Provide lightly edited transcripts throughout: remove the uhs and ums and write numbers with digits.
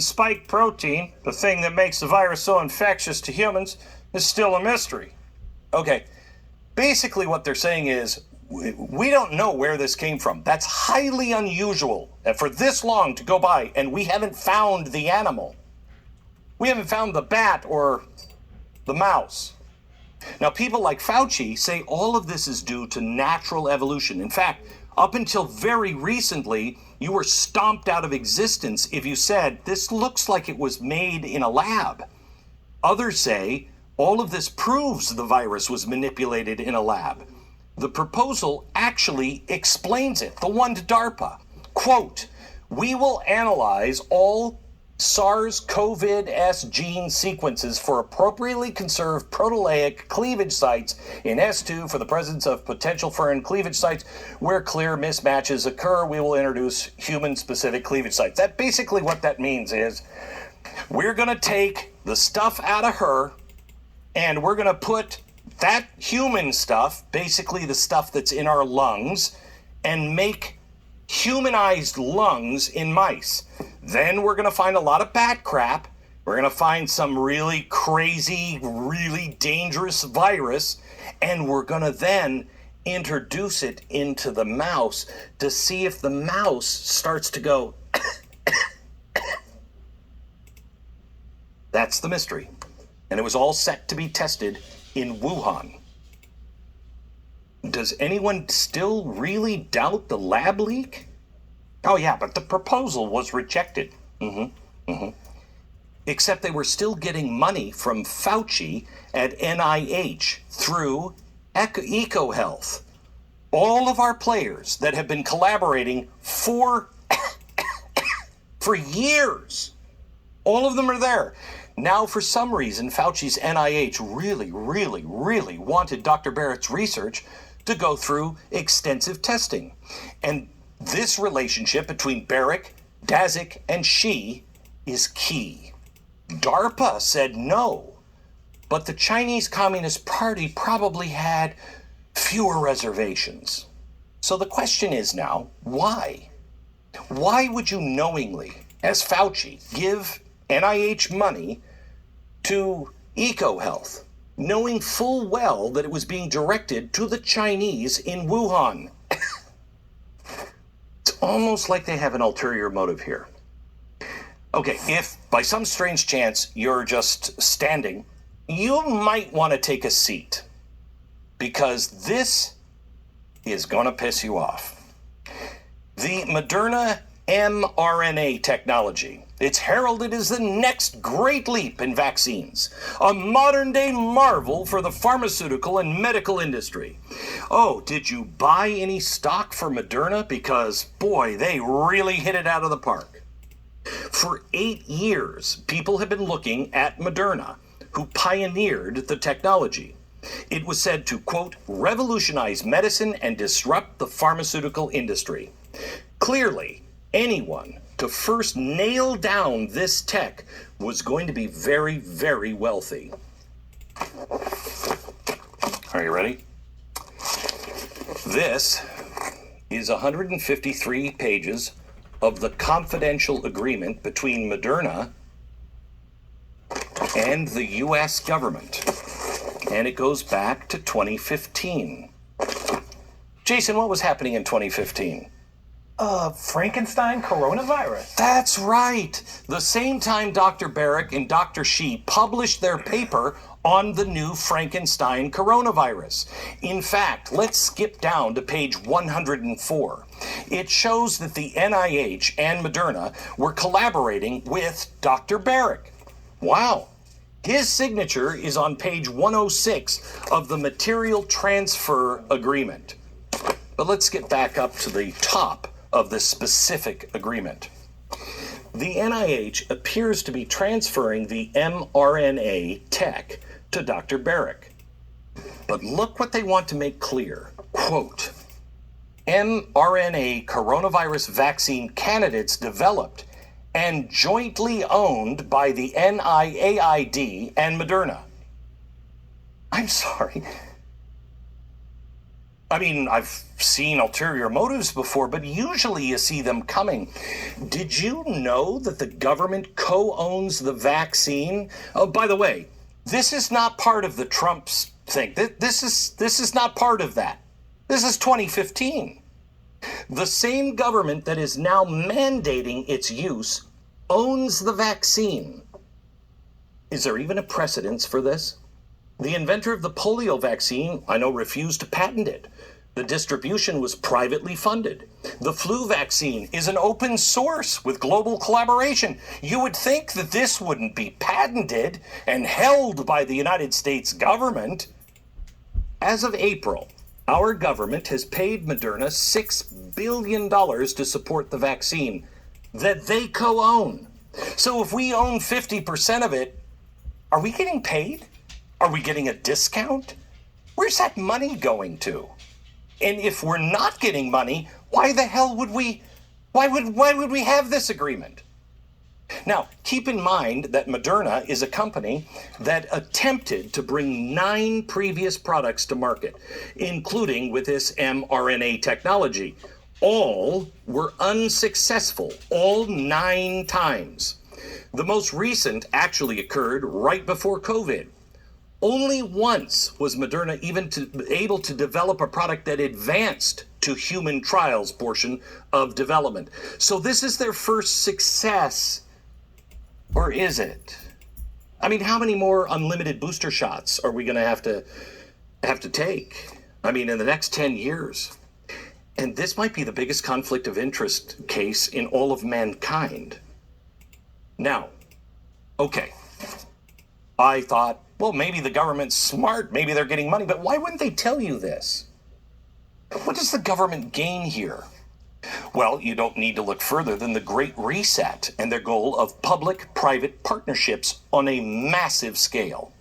spike protein, the thing that makes the virus so infectious to humans, is still a mystery. Okay, basically what they're saying is, we don't know where this came from. That's highly unusual for this long to go by, and we haven't found the animal. We haven't found the bat or the mouse. Now, people like Fauci say all of this is due to natural evolution. In fact, up until very recently, you were stomped out of existence if you said, this looks like it was made in a lab. Others say all of this proves the virus was manipulated in a lab. The proposal actually explains it. The one to DARPA. Quote, we will analyze all SARS-CoV-S gene sequences for appropriately conserved proteolytic cleavage sites in S2 for the presence of potential furin cleavage sites where clear mismatches occur. We will introduce human-specific cleavage sites. That basically what that means is we're going to take the stuff out of her and we're going to put that human stuff, basically the stuff that's in our lungs, and make humanized lungs in mice. Then we're going to find a lot of bat crap. We're going to find some really crazy, really dangerous virus, and we're going to then introduce it into the mouse to see if the mouse starts to go. That's the mystery. And it was all set to be tested in Wuhan. Does anyone still really doubt the lab leak? Oh yeah, but the proposal was rejected. Except they were still getting money from Fauci at NIH through EcoHealth. All of our players that have been collaborating for years, all of them are there. Now, for some reason, Fauci's NIH really wanted Dr. Barrett's research to go through extensive testing. And this relationship between Barrett, Daszak, and Xi is key. DARPA said no, but the Chinese Communist Party probably had fewer reservations. So the question is now, why? Why would you knowingly, as Fauci, give NIH money to EcoHealth, knowing full well that it was being directed to the Chinese in Wuhan? It's almost like they have an ulterior motive here. Okay, if by some strange chance you're just standing, you might want to take a seat, because this is going to piss you off. The Moderna mRNA technology. It's heralded as the next great leap in vaccines, a modern-day marvel for the pharmaceutical and medical industry. Oh, did you buy any stock for Moderna? Because, boy, they really hit it out of the park. For 8 years, people have been looking at Moderna, who pioneered the technology. It was said to, quote, revolutionize medicine and disrupt the pharmaceutical industry. Clearly, anyone to first nail down this tech was going to be very wealthy. Are you ready? This is 153 pages of the confidential agreement between Moderna and the U.S. government. And it goes back to 2015. Jason, what was happening in 2015? Frankenstein coronavirus. That's right. The same time Dr. Barrett and Dr. Xi published their paper on the new Frankenstein coronavirus. In fact, let's skip down to page 104. It shows that the NIH and Moderna were collaborating with Dr. Barrett. Wow. His signature is on page 106 of the Material Transfer Agreement. But let's get back up to the top of this specific agreement. The NIH appears to be transferring the mRNA tech to Dr. Barrett. But look what they want to make clear. Quote, mRNA coronavirus vaccine candidates developed and jointly owned by the NIAID and Moderna. I'm sorry. I mean, I've seen ulterior motives before, but usually you see them coming. Did you know that the government co-owns the vaccine? Oh, by the way, this is not part of the Trump's thing. This is not part of that. This is 2015. The same government that is now mandating its use owns the vaccine. Is there even a precedence for this? The inventor of the polio vaccine, I know, refused to patent it. The distribution was privately funded. The flu vaccine is an open source with global collaboration. You would think that this wouldn't be patented and held by the United States government. As of April, our government has paid Moderna $6 billion to support the vaccine that they co-own. So if we own 50% of it, are we getting paid? Are we getting a discount? Where's that money going to? And if we're not getting money, why the hell would we have this agreement? Now, keep in mind that Moderna is a company that attempted to bring 9 previous products to market, including with this mRNA technology. All were unsuccessful, all 9 times. The most recent actually occurred right before COVID. Only once was Moderna even able to develop a product that advanced to human trials portion of development. So this is their first success, or is it? I mean, how many more unlimited booster shots are we going to have to take? I mean, in the next 10 years. And this might be the biggest conflict of interest case in all of mankind. Now, okay, I thought, well, maybe the government's smart, maybe they're getting money, but why wouldn't they tell you this? What does the government gain here? Well, you don't need to look further than the Great Reset and their goal of public-private partnerships on a massive scale.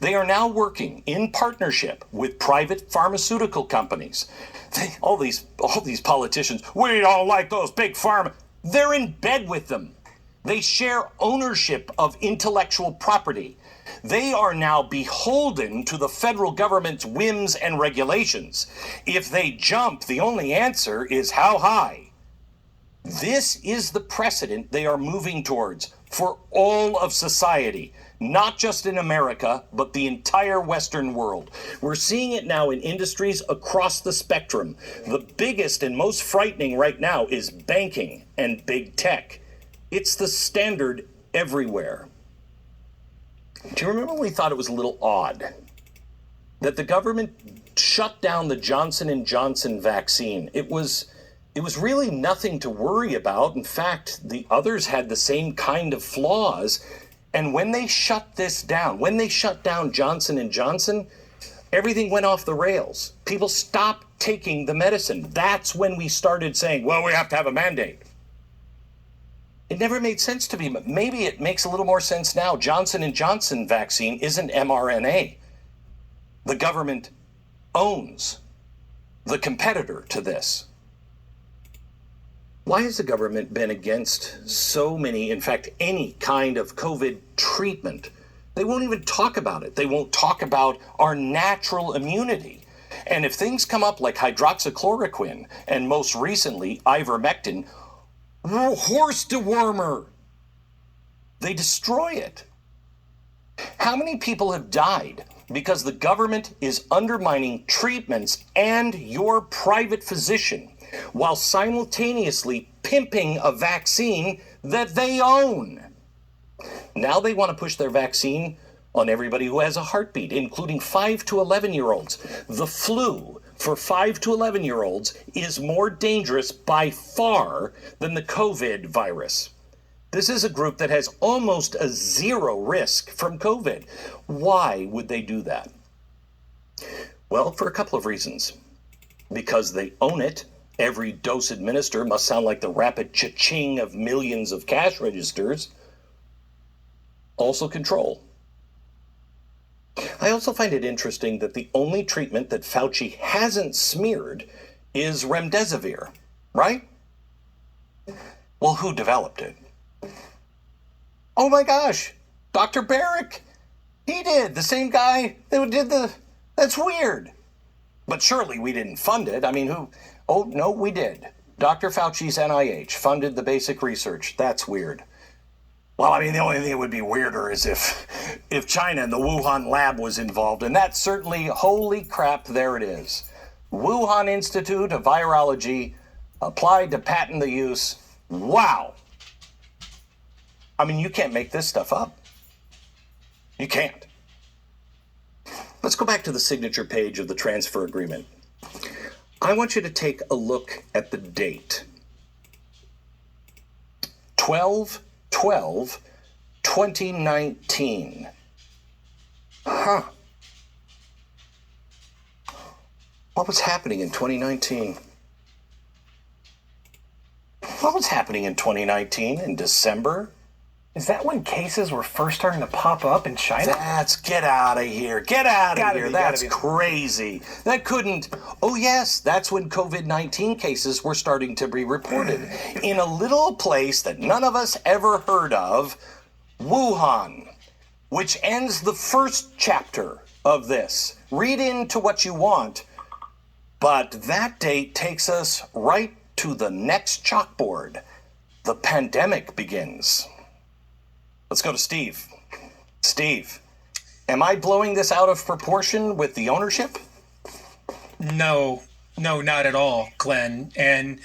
They are now working in partnership with private pharmaceutical companies. All these politicians, we don't like those big pharma. They're in bed with them. They share ownership of intellectual property. They are now beholden to the federal government's whims and regulations. If they jump, the only answer is how high. This is the precedent they are moving towards for all of society, not just in America, but the entire Western world. We're seeing it now in industries across the spectrum. The biggest and most frightening right now is banking and big tech. It's the standard everywhere. Do you remember when we thought it was a little odd that the government shut down the Johnson & Johnson vaccine? It was really nothing to worry about. In fact, the others had the same kind of flaws. And when they shut this down, when they shut down Johnson & Johnson, everything went off the rails. People stopped taking the medicine. That's when we started saying, well, we have to have a mandate. It never made sense to me, but maybe it makes a little more sense now. Johnson & Johnson vaccine isn't mRNA. The government owns the competitor to this. Why has the government been against so many, in fact, any kind of COVID treatment? They won't even talk about it. They won't talk about our natural immunity. And if things come up like hydroxychloroquine and most recently ivermectin, horse dewormer, they destroy it. How many people have died because the government is undermining treatments and your private physician while simultaneously pimping a vaccine that they own? Now they want to push their vaccine on everybody who has a heartbeat, including 5 to 11-year-olds. The flu for 5 to 11-year-olds is more dangerous by far than the COVID virus. This is a group that has almost a zero risk from COVID. Why would they do that? Well, for a couple of reasons. Because they own it. Every dose administered must sound like the rapid cha-ching of millions of cash registers. Also control. I also find it interesting that the only treatment that Fauci hasn't smeared is remdesivir, right? Well, who developed it? Oh my gosh, Dr. Barrick, he did, the same guy that did that's weird. But surely we didn't fund it. I mean, who? Oh, no, we did. Dr. Fauci's NIH funded the basic research. That's weird. Well, I mean, the only thing that would be weirder is if China and the Wuhan lab was involved, and that's certainly, holy crap, there it is. Wuhan Institute of Virology applied to patent the use. Wow. I mean, you can't make this stuff up. You can't. Let's go back to the signature page of the transfer agreement. I want you to take a look at the date. 12/12/2019. Huh. What was happening in 2019? What was happening in 2019 in December? Is that when cases were first starting to pop up in China? Get out of here. Get out of Gotta here. be, That's gotta be. crazy. That couldn't. Oh, yes, that's when COVID-19 cases were starting to be reported in a little place that none of us ever heard of, Wuhan, which ends the first chapter of this. Read into what you want, but that date takes us right to the next chalkboard. The pandemic begins. Let's go to Steve. Steve, am I blowing this out of proportion with the ownership? No, not at all, Glenn. And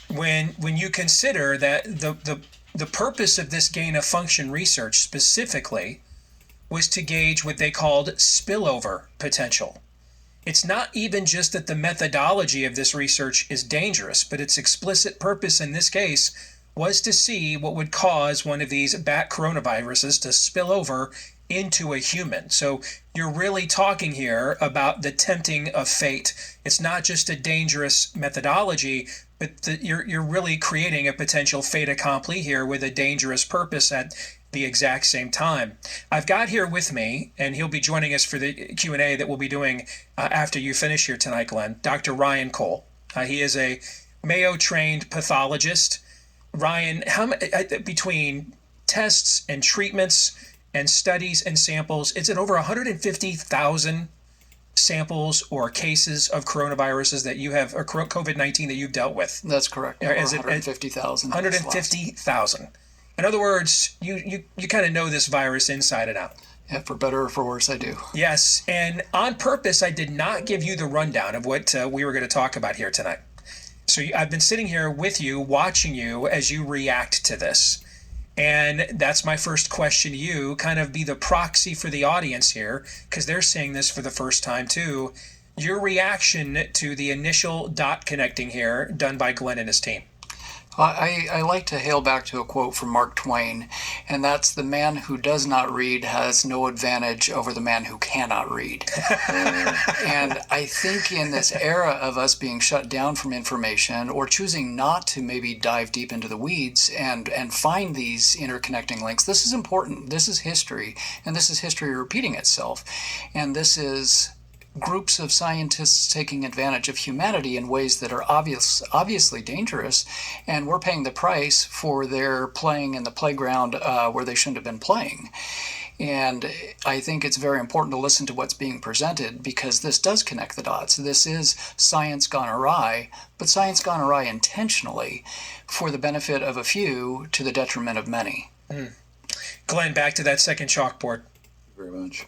when you consider that the purpose of this gain of function research specifically was to gauge what they called spillover potential. It's not even just that the methodology of this research is dangerous, but its explicit purpose in this case was to see what would cause one of these bat coronaviruses to spill over into a human. So you're really talking here about the tempting of fate. It's not just a dangerous methodology, but you're really creating a potential fait accompli here with a dangerous purpose at the exact same time. I've got here with me, and he'll be joining us for the Q&A that we'll be doing after you finish here tonight, Glenn, Dr. Ryan Cole. He is a Mayo-trained pathologist. Ryan, between tests and treatments and studies and samples, it's at over 150,000 samples or cases of coronaviruses that you have, or COVID-19 that you've dealt with. That's correct. Is it 150,000? 150,000. In other words, you kind of know this virus inside and out. Yeah, for better or for worse, I do. Yes, and on purpose, I did not give you the rundown of what we were going to talk about here tonight. So I've been sitting here with you, watching you as you react to this. And that's my first question to you, kind of be the proxy for the audience here, because they're seeing this for the first time too. Your reaction to the initial dot connecting here done by Glenn and his team. I like to hail back to a quote from Mark Twain, and that's, "The man who does not read has no advantage over the man who cannot read." And I think in this era of us being shut down from information, or choosing not to maybe dive deep into the weeds and find these interconnecting links, this is important. This is history, and this is history repeating itself. And this is groups of scientists taking advantage of humanity in ways that are obviously dangerous, and we're paying the price for their playing in the playground where they shouldn't have been playing. And I think it's very important to listen to what's being presented, because this does connect the dots. This is science gone awry, but science gone awry intentionally for the benefit of a few to the detriment of many. Glenn, back to that second chalkboard. Very much.